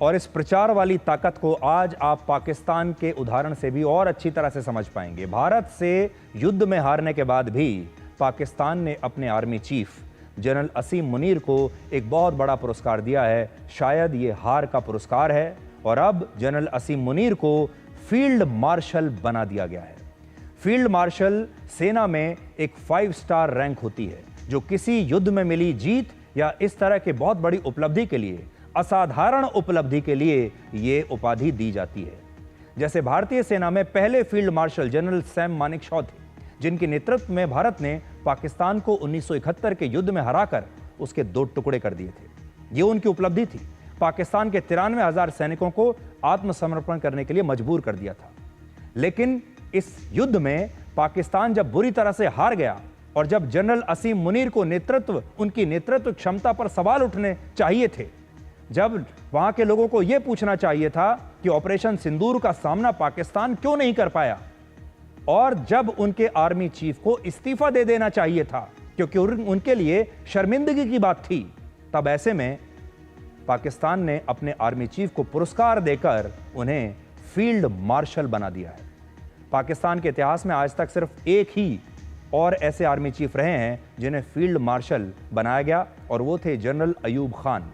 और इस प्रचार वाली ताकत को आज आप पाकिस्तान के उदाहरण से भी और अच्छी तरह से समझ पाएंगे। भारत से युद्ध में हारने के बाद भी पाकिस्तान ने अपने आर्मी चीफ जनरल असीम मुनीर को एक बहुत बड़ा पुरस्कार दिया है। शायद ये हार का पुरस्कार है और अब जनरल असीम मुनीर को फील्ड मार्शल बना दिया गया है। फील्ड मार्शल सेना में एक 5 स्टार रैंक होती है जो किसी युद्ध में मिली जीत या इस तरह के बहुत बड़ी उपलब्धि के लिए, असाधारण उपलब्धि के लिए ये उपाधि दी जाती है। जैसे भारतीय सेना में पहले field marshal general Sam Manekshaw थे, जिनके नेतृत्व में भारत ने पाकिस्तान को 1971 के युद्ध में हराकर उसके 2 टुकड़े कर दिए थे। ये उनकी उपलब्धि थी। पाकिस्तान के 93,000 सैनिकों को आत्मसमर्पण करने के लिए मजबूर कर दिया था। लेकिन इस युद्ध में पाकिस्तान जब बुरी तरह से हार गया और जब जनरल असीम मुनीर को उनकी नेतृत्व क्षमता पर सवाल उठने चाहिए थे, जब वहां के लोगों को यह पूछना चाहिए था कि ऑपरेशन सिंदूर का सामना पाकिस्तान क्यों नहीं कर पाया, और जब उनके आर्मी चीफ को इस्तीफा दे देना चाहिए था क्योंकि उनके लिए शर्मिंदगी की बात थी, तब ऐसे में पाकिस्तान ने अपने आर्मी चीफ को पुरस्कार देकर उन्हें फील्ड मार्शल बना दिया है। पाकिस्तान के इतिहास में आज तक सिर्फ एक ही और ऐसे आर्मी चीफ रहे हैं जिन्हें फील्ड मार्शल बनाया गया, और वो थे जनरल अयूब खान।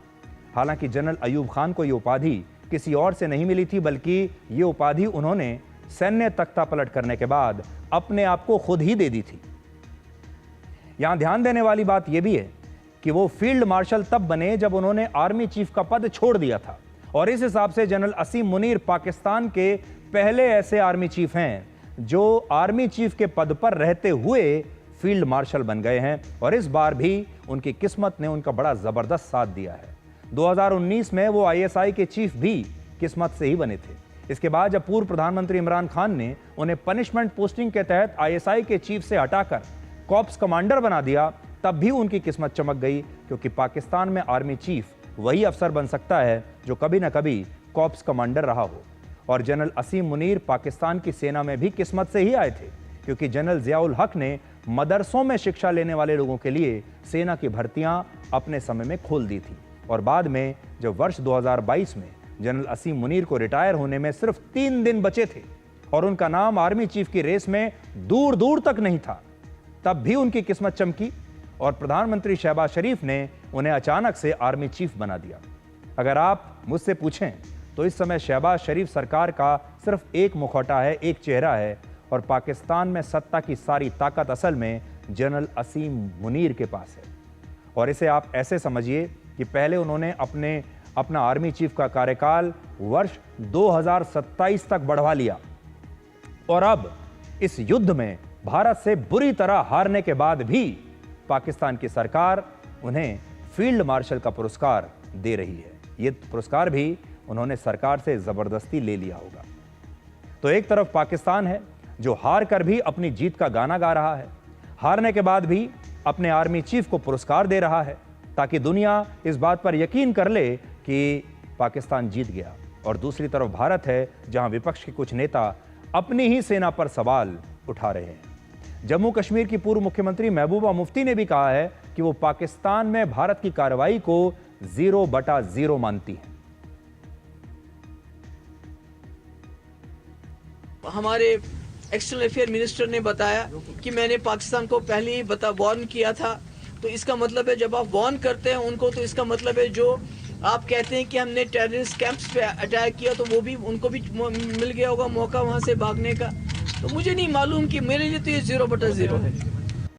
हालांकि जनरल अयूब खान को यह उपाधि किसी और से नहीं मिली थी, बल्कि ये उपाधि उन्होंने सैन्य तख्ता पलट करने के बाद अपने आप को खुद ही दे दी थी। यहां ध्यान देने वाली बात यह भी है कि वो फील्ड मार्शल तब बने जब उन्होंने आर्मी चीफ का पद छोड़ दिया था, और इस हिसाब से जनरल असीम मुनीर पाकिस्तान के पहले ऐसे आर्मी चीफ हैं जो आर्मी चीफ के पद पर रहते हुए फील्ड मार्शल बन गए हैं। और इस बार भी उनकी किस्मत ने उनका बड़ा जबरदस्त साथ दिया है। 2019 में वो ISI के चीफ भी किस्मत से ही बने थे। इसके बाद जब पूर्व प्रधानमंत्री इमरान खान ने उन्हें पनिशमेंट पोस्टिंग के तहत ISI के चीफ से हटाकर कॉर्प्स कमांडर बना दिया, तब भी उनकी किस्मत चमक गई, क्योंकि पाकिस्तान में आर्मी चीफ वही अफसर बन सकता है जो कभी ना कभी कॉर्प्स कमांडर रहा हो। और जनरल असीम मुनीर पाकिस्तान की सेना में भी किस्मत से ही आए थे, क्योंकि जनरल जियाउल हक ने मदरसों में शिक्षा लेने वाले लोगों के लिए सेना की भर्तियां अपने समय में खोल दी थी। और बाद में जब वर्ष 2022 में जनरल असीम मुनीर को रिटायर होने में सिर्फ 3 दिन बचे थे और उनका नाम आर्मी चीफ की रेस में दूर दूर तक नहीं था, तब भी उनकी किस्मत चमकी और प्रधानमंत्री शहबाज शरीफ ने उन्हें अचानक से आर्मी चीफ बना दिया। अगर आप मुझसे पूछें तो इस समय शहबाज शरीफ सरकार का सिर्फ एक मुखौटा है, एक चेहरा है, और पाकिस्तान में सत्ता की सारी ताकत असल में जनरल असीम मुनीर के पास है। और इसे आप ऐसे समझिए कि पहले उन्होंने अपना आर्मी चीफ का कार्यकाल वर्ष 2027 तक बढ़वा लिया, और अब इस युद्ध में भारत से बुरी तरह हारने के बाद भी पाकिस्तान की सरकार उन्हें फील्ड मार्शल का पुरस्कार दे रही है। ये पुरस्कार भी उन्होंने सरकार से जबरदस्ती ले लिया होगा। तो एक तरफ पाकिस्तान है जो हार कर भी अपनी जीत का गाना गा रहा है, हारने के बाद भी अपने आर्मी चीफ को पुरस्कार दे रहा है ताकि दुनिया इस बात पर यकीन कर ले कि पाकिस्तान जीत गया। और दूसरी तरफ भारत है जहां विपक्ष के कुछ नेता अपनी ही सेना पर सवाल उठा रहे हैं। जम्मू कश्मीर की पूर्व मुख्यमंत्री महबूबा मुफ्ती ने भी कहा है कि वो पाकिस्तान में भारत की कार्रवाई को 0/0 मानती है। हमारे एक्सटर्नल अफेयर मिनिस्टर ने बताया कि मैंने पाकिस्तान को पहले ही वार्न किया था। तो इसका मतलब है जब आप वार्न करते हैं उनको, तो इसका मतलब है जो आप कहते हैं कि हमने टेररिस्ट कैंप्स पे अटैक किया, तो वो भी उनको भी मिल गया होगा मौका वहां से भागने का। तो मुझे नहीं मालूम कि मेरे लिए तो ये 0/0 है।